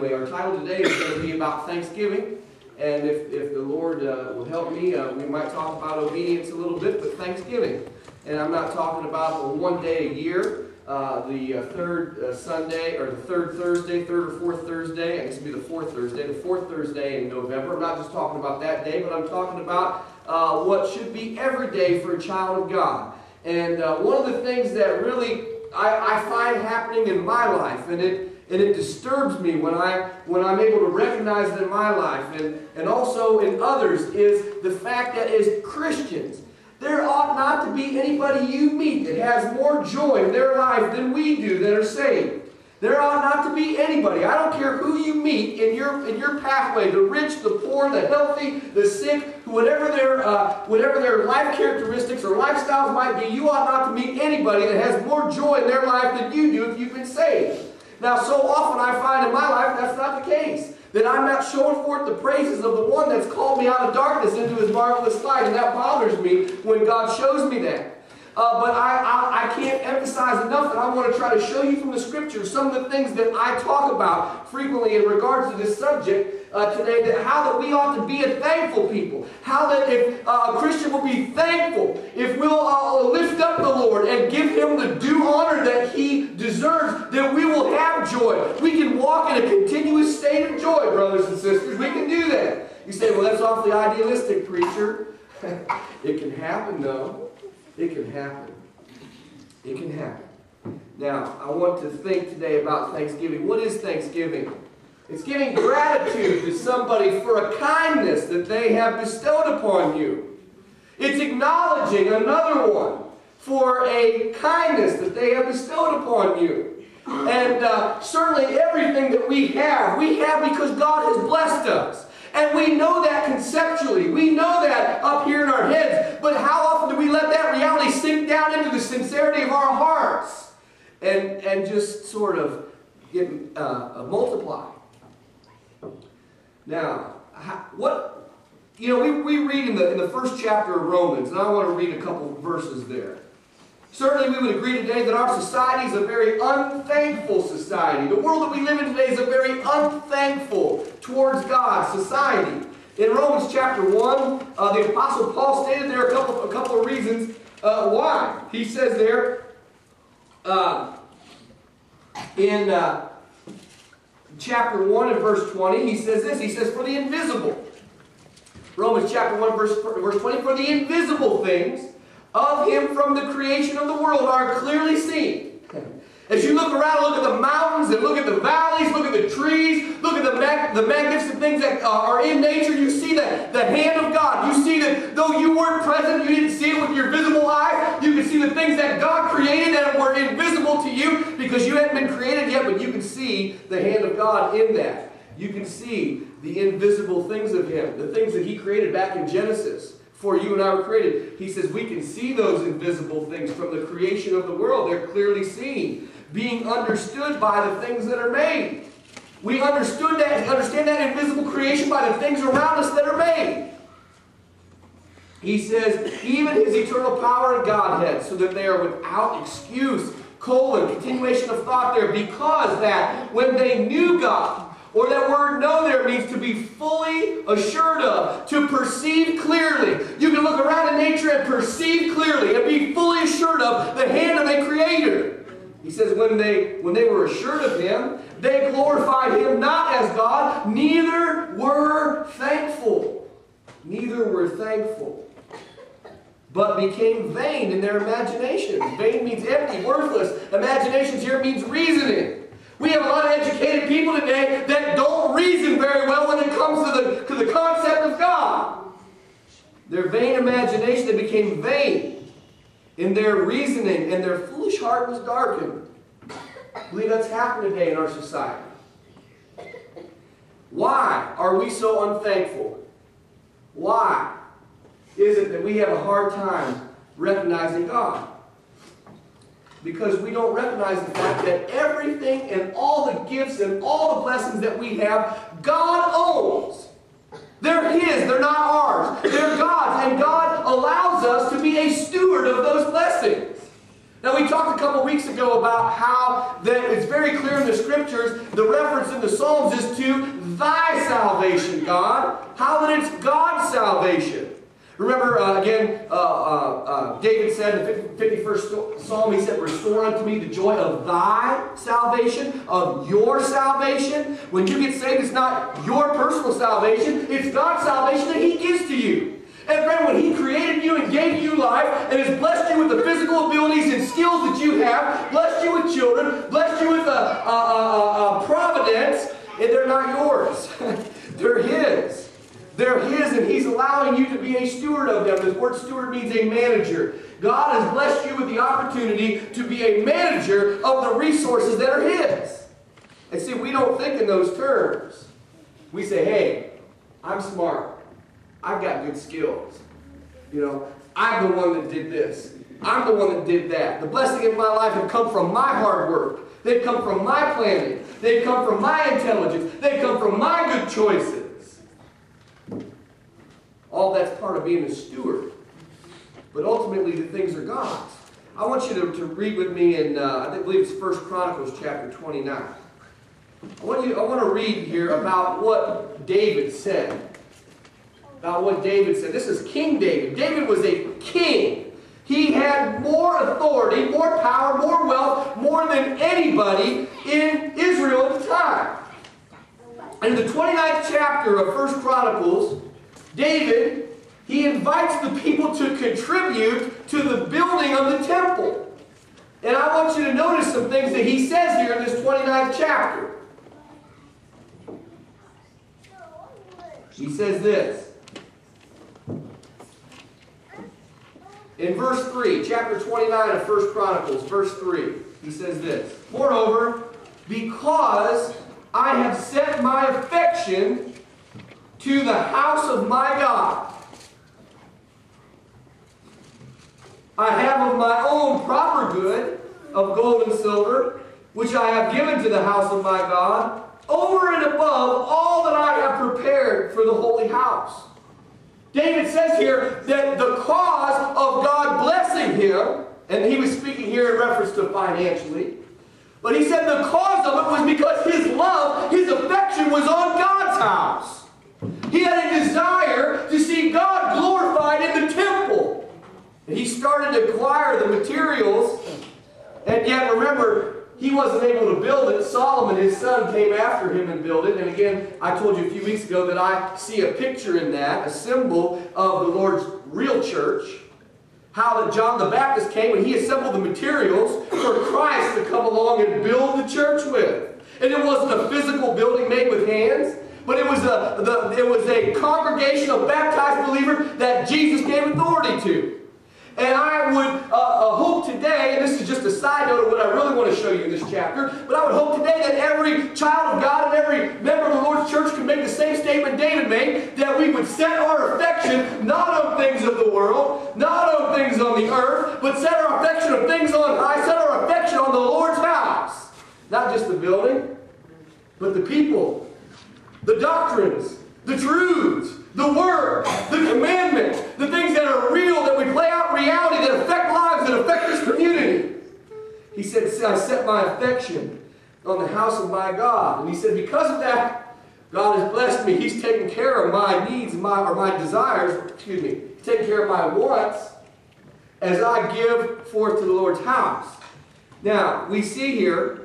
anyway, our title today is going to be about Thanksgiving. And if the Lord will help me, we might talk about obedience a little bit, but Thanksgiving. And I'm not talking about one day a year, the third Sunday, or the third Thursday, third or fourth Thursday. I guess it'd be the fourth Thursday in November. I'm not just talking about that day, but I'm talking about what should be every day for a child of God. And one of the things that really I find happening in my life, and it disturbs me when I'm able to recognize it in my life and also in others, is the fact that as Christians, there ought not to be anybody you meet that has more joy in their life than we do that are saved. There ought not to be anybody. I don't care who you meet in your pathway, the rich, the poor, the healthy, the sick, whatever their life characteristics or lifestyles might be, you ought not to meet anybody that has more joy in their life than you do if you've been saved. Now, so often I find in my life that's not the case. That I'm not showing forth the praises of the one that's called me out of darkness into his marvelous light. And that bothers me when God shows me that. But I can't emphasize enough that I want to try to show you from the Scriptures some of the things that I talk about frequently in regards to this subject today, that how that we ought to be a thankful people. How that if a Christian will be thankful, if we'll lift up the Lord and give Him the due honor that He deserves, that we will have joy. We can walk in a continuous state of joy, brothers and sisters. We can do that. You say, well, that's awfully idealistic, preacher. It can happen, though. It can happen. It can happen. Now, I want to think today about Thanksgiving. What is Thanksgiving? It's giving gratitude to somebody for a kindness that they have bestowed upon you. It's acknowledging another one for a kindness that they have bestowed upon you. And certainly everything that we have because God has blessed us. And we know that conceptually. We know that up here in our heads. But how often do we let that reality sink down into the sincerity of our hearts and just sort of get multiply? Now, we read in the first chapter of Romans, and I want to read a couple verses there. Certainly we would agree today that our society is a very unthankful society. The world that we live in today is a very unthankful towards God society. In Romans chapter 1, the Apostle Paul stated there a couple of reasons why. He says there in chapter 1 and verse 20, he says this. He says, for the invisible. Romans chapter 1 verse 20, for the invisible things of Him from the creation of the world are clearly seen. As you look around, look at the mountains, and look at the valleys, look at the trees, look at the magnificent things that are in nature, you see the hand of God. You see that though you weren't present, you didn't see it with your visible eye, you can see the things that God created that were invisible to you because you hadn't been created yet, but you can see the hand of God in that. You can see the invisible things of Him, the things that He created back in Genesis. For you and I were created. He says we can see those invisible things from the creation of the world. They're clearly seen, being understood by the things that are made. We understand that invisible creation by the things around us that are made. He says, even His eternal power and Godhead, so that they are without excuse. Continuation of thought there, because that when they knew God, or that word know there means to be fully assured of, to perceive clearly. You can look around in nature and perceive clearly and be fully assured of the hand of a Creator. He says when they were assured of Him, they glorified Him not as God, neither were thankful. Neither were thankful. But became vain in their imaginations. Vain means empty, worthless. Imaginations here means reasoning. We have a lot of educated people today that don't reason very well when it comes to the concept of God. Their vain imagination, they became vain in their reasoning, and their foolish heart was darkened. I believe that's happened today in our society. Why are we so unthankful? Why is it that we have a hard time recognizing God? Because we don't recognize the fact that everything and all the gifts and all the blessings that we have, God owns. They're His, they're not ours. They're God's, and God allows us to be a steward of those blessings. Now, we talked a couple weeks ago about how that it's very clear in the Scriptures, the reference in the Psalms is to thy salvation, God. How that it's God's salvation. Remember, David said in the 51st Psalm, he said, restore unto me the joy of thy salvation, of your salvation. When you get saved, it's not your personal salvation, it's God's salvation that He gives to you. And friend, when He created you and gave you life, and has blessed you with the physical abilities and skills that you have, blessed you with children, blessed you with providence, and they're not yours. They're His. They're His, and He's allowing you to be a steward of them. The word steward means a manager. God has blessed you with the opportunity to be a manager of the resources that are His. And see, we don't think in those terms. We say, hey, I'm smart. I've got good skills. You know, I'm the one that did this. I'm the one that did that. The blessing in my life have come from my hard work. They've come from my planning. They've come from my intelligence. They've come from my good choices. All that's part of being a steward. But ultimately, the things are God's. I want you to read with me in, I believe it's 1 Chronicles chapter 29. I want to read here about what David said. About what David said. This is King David. David was a king. He had more authority, more power, more wealth, more than anybody in Israel at the time. And in the 29th chapter of 1 Chronicles, David, he invites the people to contribute to the building of the temple. And I want you to notice some things that he says here in this 29th chapter. He says this. In verse 3, chapter 29 of 1 Chronicles, verse 3, he says this. Moreover, because I have set my affection to the house of my God, I have of my own proper good of gold and silver, which I have given to the house of my God, over and above all that I have prepared for the holy house. David says here that the cause of God blessing him, and he was speaking here in reference to financially, but he said the cause of it was because his love, his affection was on God's house. He had a desire to see God glorified in the temple. And he started to acquire the materials, and yet remember, he wasn't able to build it. Solomon, his son, came after him and built it. And again, I told you a few weeks ago that I see a picture in that, a symbol of the Lord's real church. How that John the Baptist came and he assembled the materials for Christ to come along and build the church with. And it wasn't a physical building made with hands, but it was a congregation of baptized believers that Jesus gave authority to. And I would hope today, and this is just a side note of what I really want to show you in this chapter, but I would hope today that every child of God and every member of the Lord's church could make the same statement David made, that we would set our affection not on things of the world, not on things on the earth, but set our affection on things on high, set our affection on the Lord's house. Not just the building, but the people, the doctrines, the truths, the Word, the commandments, the things that are real, that we play out in reality, that affect lives, that affect this community. He said, I set my affection on the house of my God. And he said, because of that, God has blessed me. He's taken care of my needs, my desires, He's taken care of my wants as I give forth to the Lord's house. Now, we see here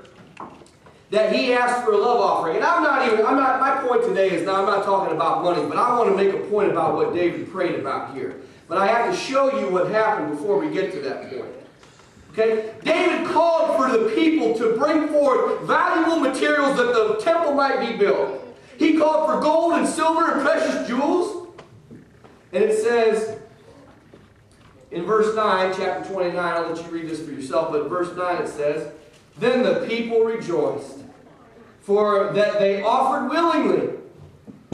that he asked for a love offering. And my point today is I'm not talking about money, but I want to make a point about what David prayed about here. But I have to show you what happened before we get to that point. Okay? David called for the people to bring forth valuable materials that the temple might be built. He called for gold and silver and precious jewels. And it says in verse 9, chapter 29, I'll let you read this for yourself, but verse 9 it says, then the people rejoiced, for that they offered willingly,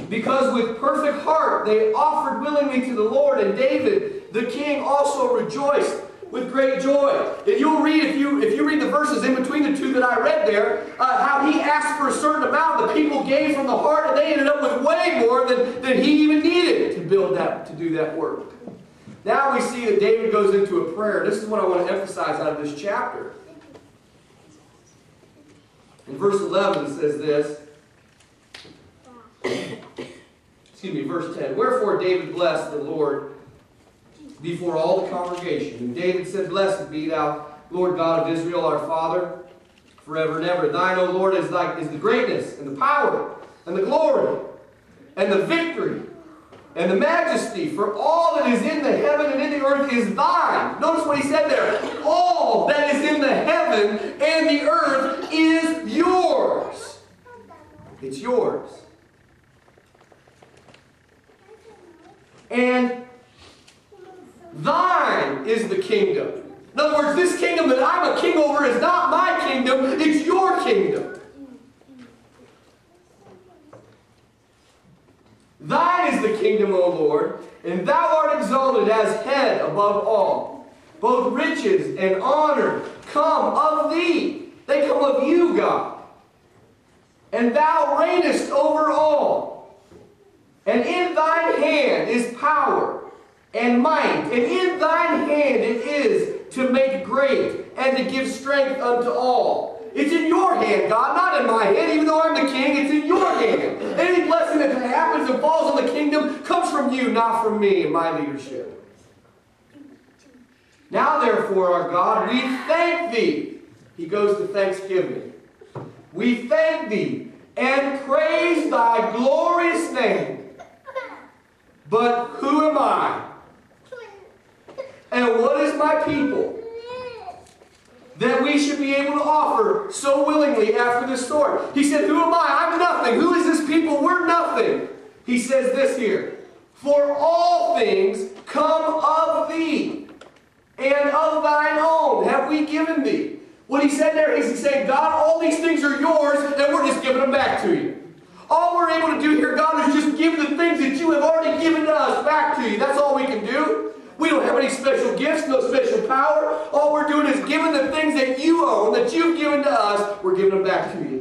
because with perfect heart they offered willingly to the Lord. And David, the king, also rejoiced with great joy. And you'll read, if you read the verses in between the two that I read there, how he asked for a certain amount. The people gave from the heart, and they ended up with way more than he even needed to build that, to do that work. Now we see that David goes into a prayer. This is what I want to emphasize out of this chapter. In verse 11 it says this. Excuse me, verse 10. Wherefore David blessed the Lord before all the congregation. And David said, Blessed be thou, Lord God of Israel, our Father, forever and ever. Thine, O Lord, is the greatness, and the power, and the glory, and the victory, and the majesty, for all that is in the heaven and in the earth is thine. Notice what he said there. All that is in the heaven and the earth is yours. It's yours. And thine is the kingdom. In other words, this kingdom that I'm a king over is not my kingdom, it's your kingdom. Thine is the kingdom, O Lord, and thou art exalted as head above all. Both riches and honor come of thee. They come of you, God. And thou reignest over all. And in thine hand is power and might. And in thine hand it is to make great and to give strength unto all. It's in your hand, God, not in my hand. Even though I'm the king, it's in your hand. Any blessing that happens and falls on the kingdom comes from you, not from me and my leadership. Now, therefore, our God, we thank thee. He goes to thanksgiving. We thank thee and praise thy glorious name. But who am I? And what is my people, that we should be able to offer so willingly after this sort? He said, who am I? I'm nothing. Who is this people? We're nothing. He says this here. For all things come of thee, and of thine own have we given thee. What he said there is he's saying, God, all these things are yours, and we're just giving them back to you. All we're able to do here, God, is just give the things that you have already given to us back to you. That's all we can do. We don't have any special gifts, no special power. All we're doing is giving the things that you own, that you've given to us, we're giving them back to you.